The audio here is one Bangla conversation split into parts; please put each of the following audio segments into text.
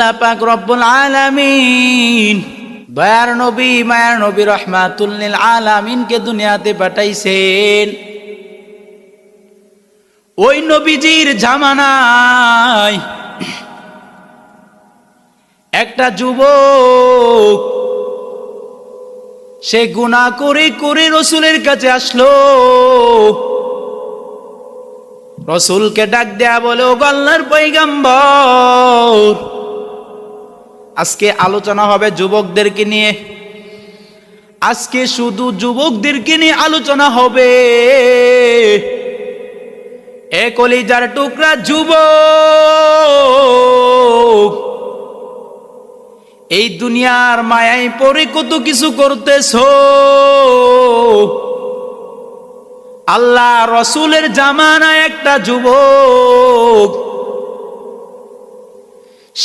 আল্লাহ পাক রব্বুল আলামিন দয়ার নবী মায়ার নবী রহমাতুল লিল আলামিনকে দুনিয়াতে পাঠাইছেন। ওই নবীজির জামানায় একটা যুবক সে গুনাহ করে করে রসুলের কাছে আসলো। রসুলকে ডাক দেয়া বলে, ও আল্লাহর পয়গম্বর, আজকে আলোচনা হবে যুবকদেরকে নিয়ে। আজকে শুধু যুবকদেরকে নিয়ে আলোচনা হবে। এ কলিজার টুকরা যুবক, এই দুনিয়ার মায়ায় পড়ে কত কিছু করতেছো। আল্লাহ রসুলের জামানায় একটা যুবক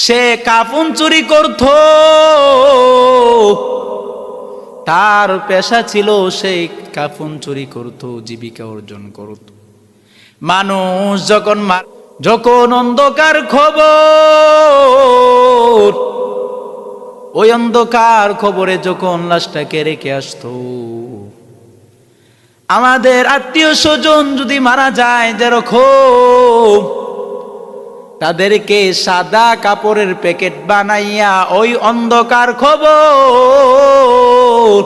সে কাফন চুরি করত। তার পেশা ছিল সে কাফন চুরি করত, জীবিকা অর্জন করত। মানুষ যখন অন্ধকার খবর, ওই অন্ধকার খবরে যখন লাশটাকে রেখে আসতো, আমাদের আত্মীয় স্বজন যদি মারা যায় যেরকম, তাদেরকে সাদা কাপড়ের প্যাকেট বানাইয়া ওই অন্ধকার খবর,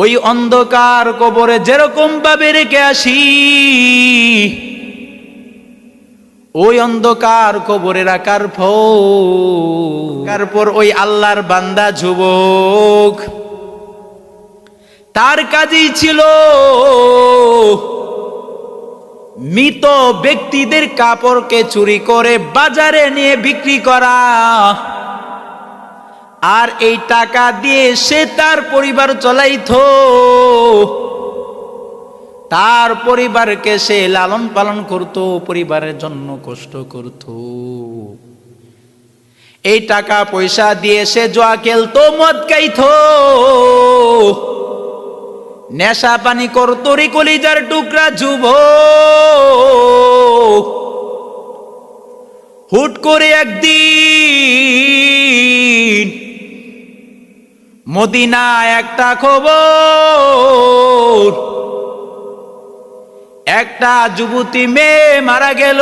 ওই অন্ধকার কবরে যেরকম ভাবে রেখে আসি, ওই অন্ধকার কবরে রাখার পর ওই আল্লাহর বান্দা যুবক তার কাজই ছিল মৃত ব্যক্তিদের কাপড়কে চুরি করে বাজারে নিয়ে বিক্রি করা। আর এই টাকা দিয়ে সে তার পরিবার চলাইতো। তার পরিবারকে সে লালন পালন করত, পরিবারের জন্য কষ্ট করত। এই টাকা পয়সা দিয়ে সে জুয়া খেলতো, মদ খাইতো, নেশা পানি করত। রে কলিজার টুকরা যুবক, হুট করে একদিন মদিনায় একটা খবর, একটা যুবতী মেয়ে মারা গেল।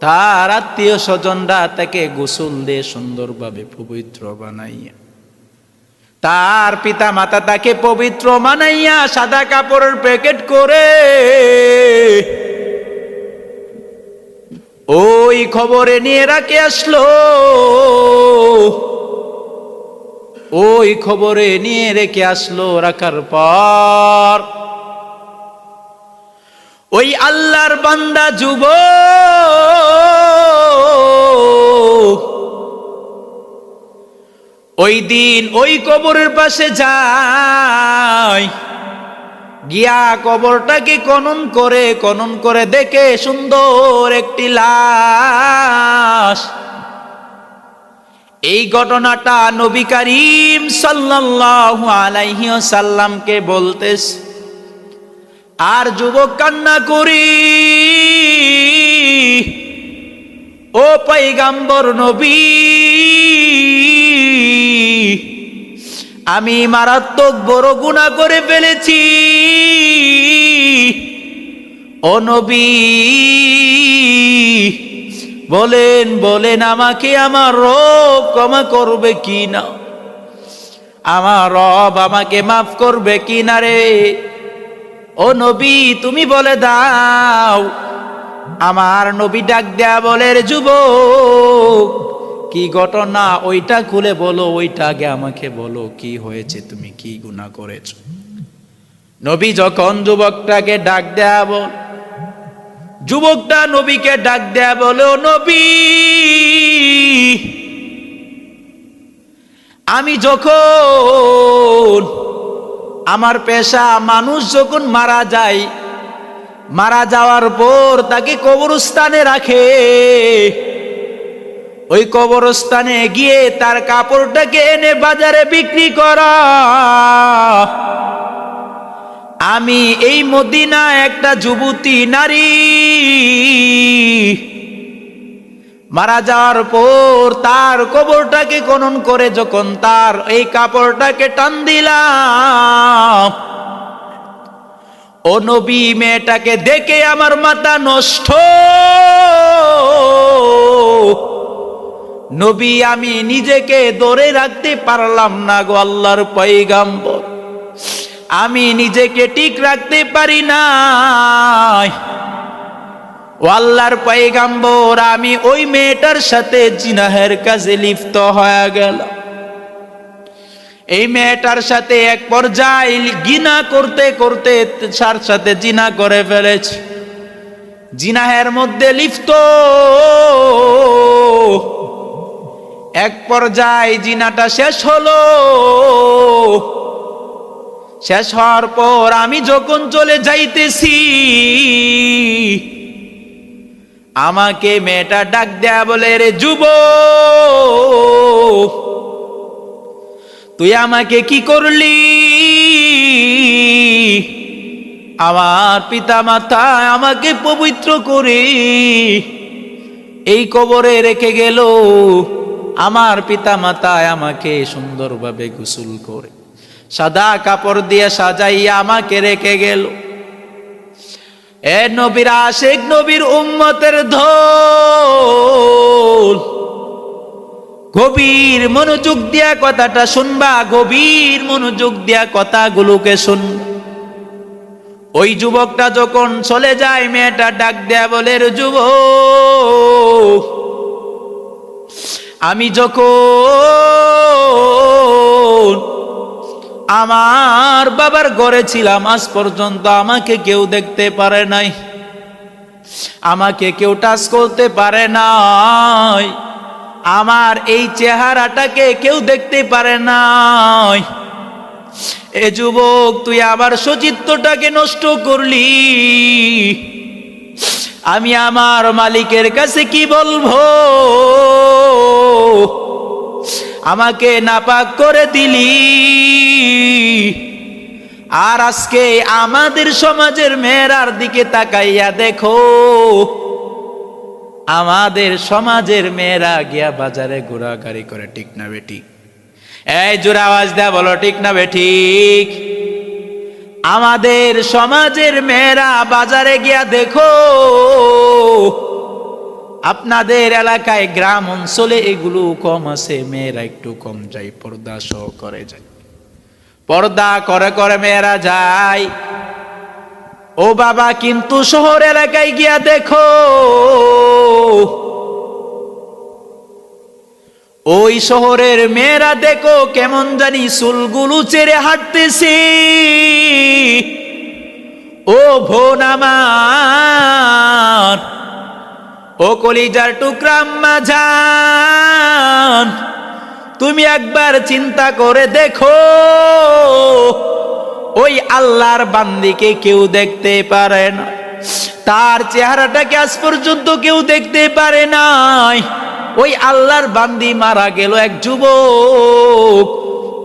তার আত্মীয় স্বজনরা তাকে গোসল দিয়ে সুন্দরভাবে পবিত্র বানাইয়া, তার পিতা মাতা তাকে পবিত্র বানাইয়া সাদা কাপড়ের প্যাকেট করে ওই খবরে নিয়ে রাখে আসলো। ওই খবরে নিয়ে রেখে আসলো। রাখার পর ওই আল্লাহর বান্দা যুবক ওই দিন ওই কবরের পাশে যায়, গিয়া কবরটাকে খনন করে দেখে সুন্দর একটি লাশ। এই ঘটনাটা নবী করিম সাল্লাল্লাহু আলাইহি ওয়াসাল্লামকে বলতেছে। আর যুবক কান্না করি, ও পয়গম্বর নবী, আমি মারাত্মক বড় গুনাহ করে ফেলেছি। ও নবী, বলেন আমাকে আমার রব ক্ষমা করবে কি না, আমার রব আমাকে মাফ করবে কি না রে। ও নবী, তুমি বলে দাও। আমার নবী ডাক দেয়া বলে, রে যুবক, কি ঘটনা ওইটা খুলে বলো, ওইটা আগে আমাকে বলো, কি হয়েছে, তুমি কি গুনাহ করেছো। নবী যখন যুবকটাকে ডাক দেয়া বল, যুবকটা নবীকে ডাক দেয়া বলো, নবী, আমি যখন আমার পেশা, মানুষ যখন মারা যায়, মারা যাওয়ার পর তাকে কবরস্থানে রাখে। ওই কবরস্থানে গিয়ে তার কাপড়টাকে এনে বাজারে বিক্রি করা। আমি এই মদিনা একটা যুবতী নারী মারা যাওয়ার পর তার কবরটাকে খনন করে যখন তার এই কাপড়টাকে টান দিলাম, ও নবী, মেয়েটাকে দেখে আমার মাথা নষ্ট। নবী, আমি নিজেকে ধরে রাখতে পারলাম না গো আল্লাহর পয়গম্বর, আমি নিজেকে ঠিক রাখতে পারি নাই। ও আল্লাহর পয়গম্বর, আমি ওই মেয়েটার সাথে জিনাহের কাজে লিপ্ত হয়ে গেল। এই মেয়েটার সাথে এক পর্যায়ে গিনা করতে করতে তার সাথে জিনা করে ফেলেছি, জিনাহের মধ্যে লিপ্ত। এক পর্যায়ে জিনাটা শেষ হলো। শেষ হওয়ার পর আমি যখন চলে যাইতেছি, আমাকে মেয়েটা ডাক দেয়া বলে, রে যুবক, তুই আমাকে কি করলি? আমার পিতা মাতা আমাকে পবিত্র করে এই কবরে রেখে গেল, আমার পিতা মাতা আমাকে সুন্দরভাবে গোসল করে সাদা কাপড় দিয়ে সাজাইয়া আমাকে রেখে গেল। এ নবীর আশিক, নবীর উম্মতের দল, গভীর মনোযোগ দিয়া কথাটা শুনবা, গভীর মনোযোগ দিয়া কথাগুলোকে শুনবা। ওই যুবকটা যখন চলে যায়, মেয়েটা ডাক দেয়া বলে, রে যুবক, আমি যখন আমার বাবার ঘরে ছিলাম, আজ পর্যন্ত আমাকে কেউ দেখতে পারে নাই, আমাকে কেউ টাচ করতে পারে নাই, আমার এই চেহারাটাকে কেউ দেখতে পারে নাই। এ যুবক, তুই আবার সচিত্রটাকে নষ্ট করলি, আমি আমার মালিকের কাছে কি বলবো? আমাকে নাপাক করে দিলি। আর আজকে আমাদের সমাজের মেয়েরার দিকে তাকাইয়া দেখো, আমাদের সমাজের মেয়েরা গিয়া বাজারে ঘোরাঘুরি করে, ঠিক না বেঠিক? এই জোরে আওয়াজ দেয়া বলো, ঠিক না বেঠিক? আমাদের সমাজের মেয়েরা বাজারে গিয়া দেখো, আপনাদের এলাকায় গ্রাম অঞ্চলে এগুলো কম আছে, মেয়েরা একটু কম যায়, পর্দা সহ করে যায়, পর্দা করে করে মেয়েরা যায়। ও বাবা, কিন্তু শহর এলাকায় গিয়া দেখো, ওই শহরের মেয়েরা দেখো কেমন জানি চুলগুলো ছেড়ে হাঁটতেছে। ও বোন আমার, ও কলিজার টুকরা আম্মা জান, তুমি একবার চিন্তা করে দেখো, ওই আল্লাহর বান্দিকে কেউ দেখতে পারে না, তার চেহারাটাকে আজ পর্যন্ত কেউ দেখতে পারে নাই। ওই আল্লাহর বান্দি মারা গেল, এক যুবক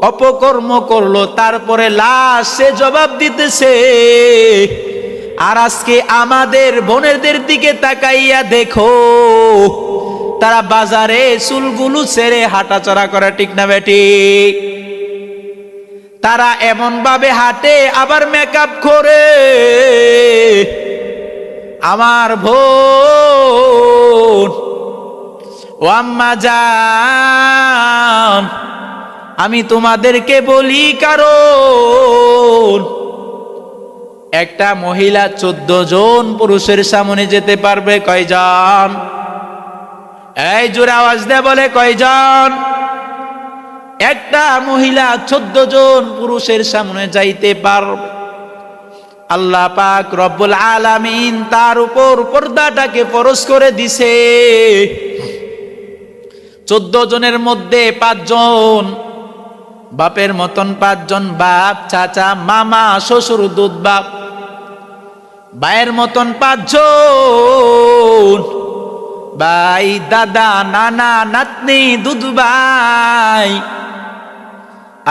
অপকর্ম করলো, তারপরে লাশ সে জবাব দিতেছে। আর আজকে আমাদের বোনেরদের দিকে তাকাইয়া দেখো, তারা বাজারে চুলগুলো ছেড়ে হাঁটাচলা করে, ঠিক না বেঠিক? তারা এমন ভাবে হাঁটে, আবার মেকআপ করে। আমার বোন, ও আম্মা জান, আমি তোমাদেরকে বলি, কারণ একটা মহিলা 14 জন পুরুষের সামনে যেতে পারবে কয়জন? এই জোরে আওয়াজ দে, বলে কয়জন? একটা মহিলা 14 জন পুরুষের সামনে যাইতে পারবে। আল্লাহ পাক রব্বুল আলামিন তার উপর পর্দাটাকে ফরজ করে দিছে। 14 জনের মধ্যে 5 জন বাপের মতন, 5 জন বাপ, চাচা, মামা, শ্বশুর, দুধ বাপ, ভাইয়ের মতন 5 জন, ভাই, দাদা, নানা, নাতনি, দুধ ভাই,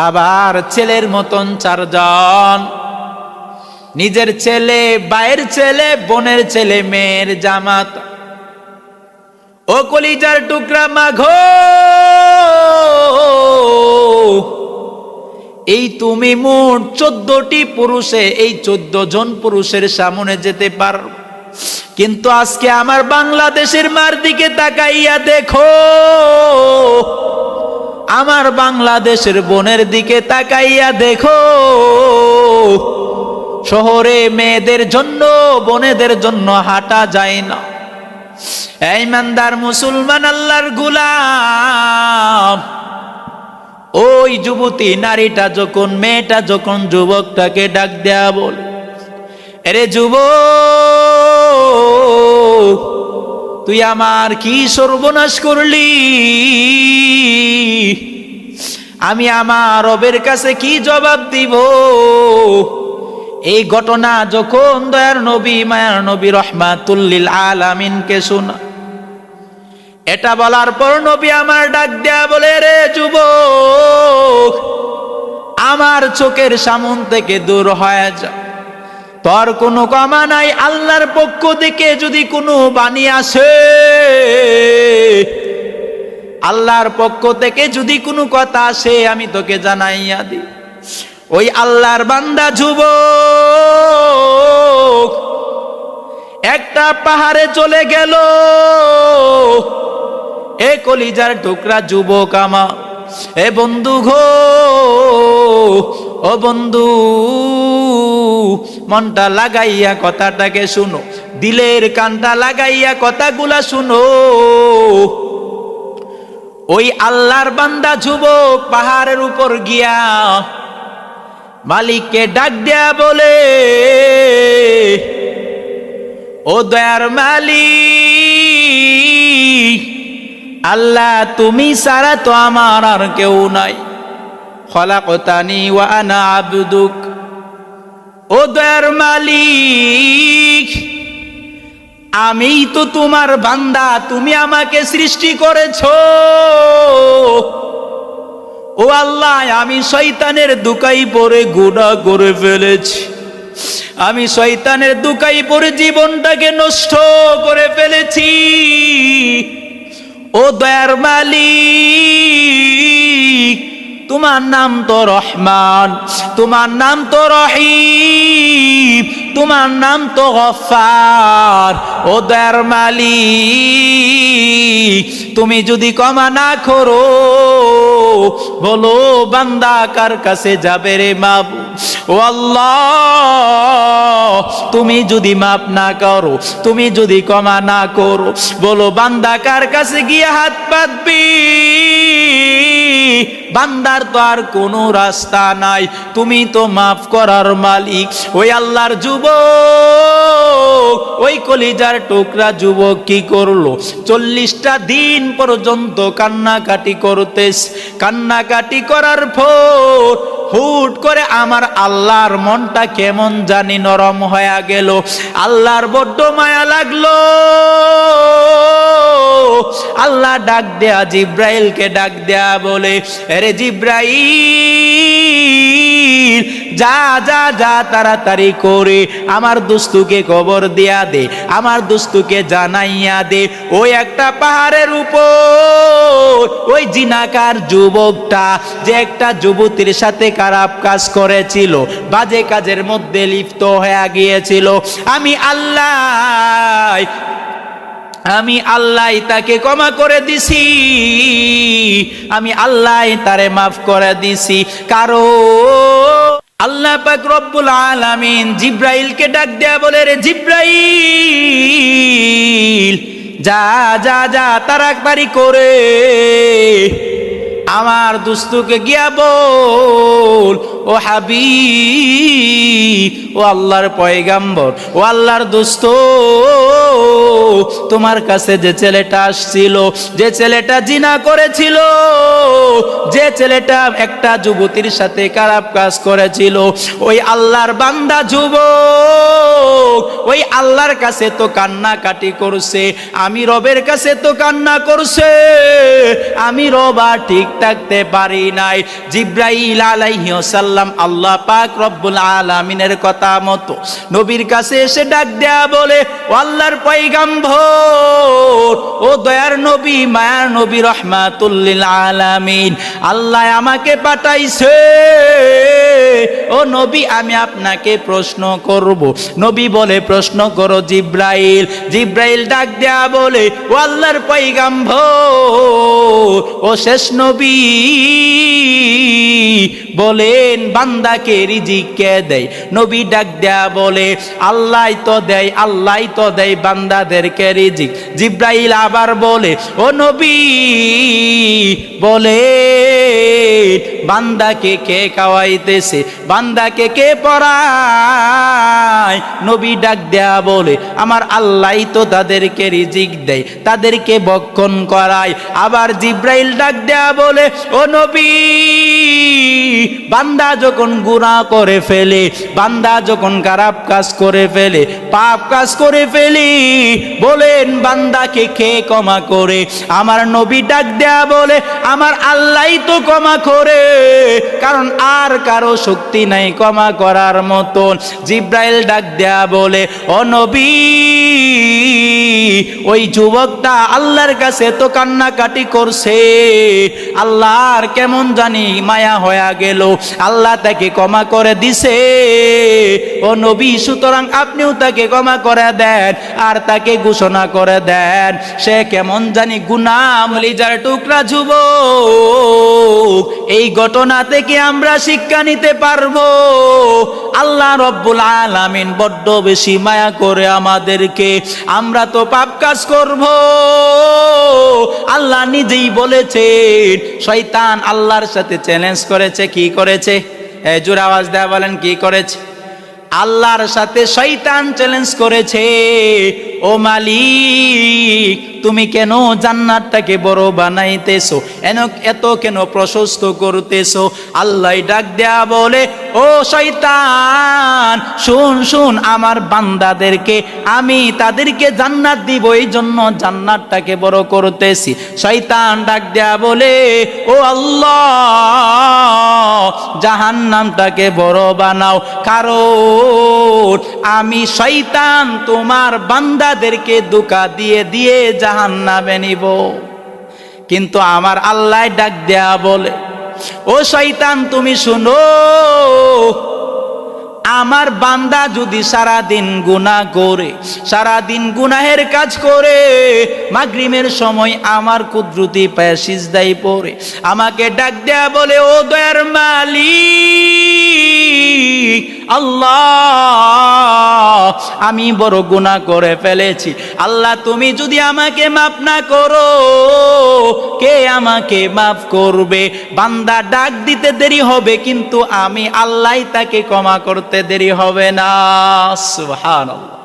আবার ছেলের মতন 4 জন, নিজের ছেলে, ভাইয়ের ছেলে, বোনের ছেলে, মেয়ের জামাত। ও কলিজার টুকরা মাঘো, এই তুমি মোট 14টি পুরুষে, এই 14 জন পুরুষের সামনে যেতে পারো, কিন্তু আজকে আমার বাংলাদেশের মার দিকে তাকাইয়া দেখো, আমার বাংলাদেশের বোনের দিকে তাকাইয়া দেখো, শহরে মেয়েদের জন্য, বোনেদের জন্য হাঁটা যায় না। এই ইমানদার মুসলমান আল্লাহর গোলাম, ওই যুবতী নারীটা যখন, মেয়েটা যখন যুবকটাকে ডাক দেয়া বলে, আরে যুবক, তুই আমার কি সর্বনাশ করলি, আমি আমার রবের কাছে কি জবাব দিব। এই ঘটনা যখন দয়ার নবী, মায়ার নবী রহমাতুল লিল আলামিনকে শোনা, এটা বলার পর নবী আমার ডাক দেয়া বলে, রে যুবক, আমার চোখের সামন থেকে দূর হয়ে যা, তোর কোনো ক্ষমা নাই। আল্লাহর পক্ষ থেকে যদি কোনো বাণী আসে, আল্লাহর পক্ষ থেকে যদি কোনো কথা আসে, আমি তোকে জানাইয়া দিই। ওই আল্লাহর বান্দা যুবক একটা পাহাড়ে চলে গেল। এ কলিজার টুকরা যুবক আমার, এ বন্ধু গো, ও বন্ধু, মনটা লাগাইয়া কথাটাকে শুনো, দিলের কানটা লাগাইয়া কথাগুলা শুনো। ওই আল্লাহর বান্দা যুবক পাহাড়ের উপর গিয়া মালিককে ডাক দেয়া বলে, ও দয়ার মালিক, আল্লাহ তুমি ছাড়া তো আমার আর কেউ নাই, খলাকতানি ওয়া আনা আবদুক। ও দয়ার মালিক, আমি তো তোমার বান্দা, তুমি আমাকে সৃষ্টি করেছো। ও আল্লাহ, আমি শয়তানের দুকাই পড়ে গুনাহ করে ফেলেছি, আমি শয়তানের দুকাই পড়ে জীবনটাকে নষ্ট করে ফেলেছি। ও দয়ার মালিক, তোমার নাম তো রহমান, তোমার নাম তো রহিম, তোমার নাম তো গফফার। ও দয়ার মালিক, তুমি যদি ক্ষমা না করো, বলো বান্দা কার কাছে যাবে রে মাবুদ। ও আল্লাহ, তুমি যদি মাফ না করো, তুমি যদি ক্ষমা না করো, বলো বান্দা কার কাছে গিয়ে হাত পাতবি। বান্দার তো আর কোনো রাস্তা নাই, তুমি তো মাফ করার মালিক। ওই আল্লাহর যুবক, ওই কলিজার টুকরা যুবক কি করলো? 40টা দিন পর্যন্ত কান্নাকাটি করতেছে। কান্নাকাটি করার পর হুট করে আমার আল্লাহর মনটা কেমন জানি নরম হয়ে গেল। আল্লাহর বড্ড মায়া লাগলো। আল্লাহ ডাক দেয়া জিব্রাইলকে ডাক দেয়া বলে, আরে জিব্রাইল, যা যা যা তাড়াতাড়ি করে আমার দোস্তুকে খবর দেয়া দে, আমার দোস্তুকে জানাইয়া দে, ওই একটা পাহাড়ের উপর ওই জিনাকার যুবকটা যে একটা যুবতীর সাথে খারাপ কাজ করেছিল, বাজে কাজের মধ্যে লিপ্ত হয়ে গিয়েছিল, আমি আল্লাহ তাকে ক্ষমা করে দিছি, আমি আল্লাহ তারে মাফ করে দিছি। কারণ আল্লাহ পাক রব্বুল আলামিন জিব্রাইলকে ডাক দেয়া বলে, রে জিব্রাইল, যা যা যা তাড়াতাড়ি করে আমার দোস্তকে গিয়া বল, ও হাবিব, ও আল্লাহর পয়গাম্বর, ও আল্লাহর দোস্ত, তোমার কাছে যে ছেলেটা আসছিল, যে ছেলেটা জিনা করেছিল, যে ছেলেটা একটা যুবতীর সাথে খারাপ কাজ করেছিল, ওই আল্লাহর বান্দা যুবক ওই আল্লাহর কাছে তো কান্নাকাটি করছে, আমি রবের কাছে তো কান্না করছে, আমি রব আর ঠিক থাকতে পারি নাই। জিব্রাইল আলাইহিস সালাম সাল্লাম আল্লাহ পাক রব্বুল আলামিনের কথা মতো নবীর কাছে এসে ডাক দেয়া বলে, ও আল্লাহর পয়গম্বর, ও দয়ার নবী, মায়ার নবী, রহমাতুল লিল আলামিন, আল্লাহ আমাকে পাঠাইছে। ও নবী, আমি আপনাকে প্রশ্ন করব। নবী বলে, প্রশ্ন করো জিব্রাইল। জিব্রাইল ডাক দেয়া বলে, ও আল্লাহর পয়গম্বর, ও শেষ নবী, বলেন বান্দাকে রিজিক কে দেয়? নবী ডাক দেয়া বলে, আল্লাহই তো দেয়, আল্লাহই তো দেয় বান্দাদেরকে রিজিক। জিব্রাইল আবার বলে, ও নবী, বলে বান্দাকে কে খাওয়াইতেছে, বান্দাকে কে পড়ায়? নবী ডাক দেয়া বলে, আমার আল্লাহই তো তাদেরকে রিজিক দেয়, তাদেরকে ভক্ষণ করায়। আবার জিব্রাইল ডাক দেয়া বলে, ও নবী, বান্দা যখন গুনাহ করে ফেলে, বান্দা যখন খারাপ কাজ করে ফেলে, পাপ কাজ করে ফেলি, বলেন বান্দাকে কে ক্ষমা করে? আমার নবী ডাক দেয়া বলে, আমার আল্লাহই তো ক্ষমা করে, কারণ আর কারো শক্তি নাই ক্ষমা করার মতন। জিব্রাইল ডাক দেয়া বলে, ও নবী, ওই যুবকটা আল্লাহর কাছে তো কান্নাকাটি করছে, আল্লাহর কেমন জানি মায়া হয়ে গেল, আল্লাহ তাকে ক্ষমা করে দিছে। ও নবী, সুতরাং আপনিও তাকে ক্ষমা করে দেন আর তাকে ঘোষণা করে দেন, সে কেমন জানি গুনাহ কলিজার টুকরা যুবক। এই ঘটনা থেকে আমরা শিক্ষা নিতে পারবো, আল্লাহ রব্বুল আলামিন বড্ড বেশি মায়া করে আমাদেরকে। আমরা তো পাপ কাজ করব, আল্লাহ নিজেই বলেছেন। শয়তান আল্লাহর সাথে চ্যালেঞ্জ করেছে, কি করেছে? জোরে আওয়াজ দেয়া বলেন, কি করেছে? আল্লাহর সাথে শয়তান চ্যালেঞ্জ করেছে, ও মালিক, তুমি কেন জান্নাতটাকে বড় বানাইতেছো, এত কেন প্রশস্ত করতেছো? আল্লাহ ডাক দেয়া বলে, ও শয়তান, শুন শুন, আমার বান্দাদেরকে আমি তাদেরকে জান্নাত দিব, এই জন্য জান্নাতটাকে বড় করতেছি। শয়তান ডাক দেয়া বলে, ও আল্লাহ, জাহান্নামটাকে বড় বানাও, কারণ আমি শয়তান তোমার বান্দাদেরকে ধোঁকা দিয়ে দিয়ে জাহান্নামে নিব। কিন্তু আমার আল্লাহ ডাক দেয়া বলে, ও শয়তান, তুমি শুনো, আমার বান্দা যদি সারাদিন গুনাহ করে, সারাদিন গুনাহের কাজ করে, মাগরিবের সময় আমার কুদরতি পায়ে সিজদায় পড়ে আমাকে ডাক দেয়া বলে, ও দয়ার মালিক আল্লাহ, আমি বড় গুনাহ করে ফেলেছি, আল্লাহ তুমি যদি আমাকে মাফ না করো, কে আমাকে মাফ করবে? বান্দা ডাক দিতে দেরি হবে, কিন্তু আমি আল্লাহ তাকে ক্ষমা করতে দেরি হবে না। সুবহানাল্লাহ।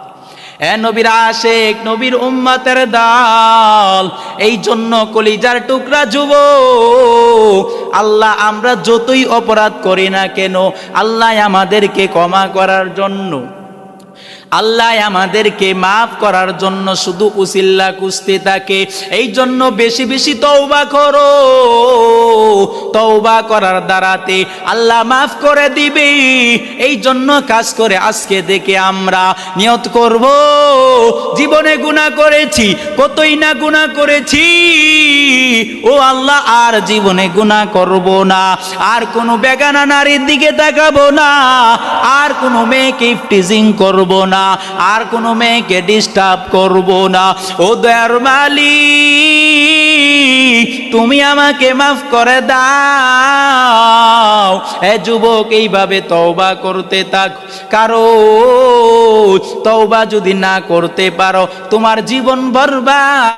এ নবীর আশিক, নবীর উম্মতের দল, এই জন্য কলিজার টুকরা যুবক, আল্লাহ আমরা যতই অপরাধ করি না কেন, আল্লাহ আমাদেরকে ক্ষমা করার জন্য, আল্লাহ আমাদেরকে মাফ করার জন্য শুধু উসিল্লা খুঁজতে থাকে। এই জন্য বেশি বেশি তওবা করো, তওবা করার দ্বারাতে আল্লাহ মাফ করে দিবে। এই জন্য কাজ করে আজকে থেকে আমরা নিয়ত করব, জীবনে গুনাহ করেছি, কতই না গুনাহ করেছি, ও আল্লাহ আর জীবনে গুনাহ করব না, আর কোনো বেগানা নারীর দিকে তাকাবো না, আর কোনো মেয়েকে ইফটিজিং করব না, আর কোনো মেয়েকে ডিস্টার্ব করব না। ও দয়ার মালিক, তুমি আমাকে মাফ করে দাও। এ যুবক, এইভাবে তওবা করতে থাক, কারণ তওবা যদি না করতে পারো, তোমার জীবন বরবাদ।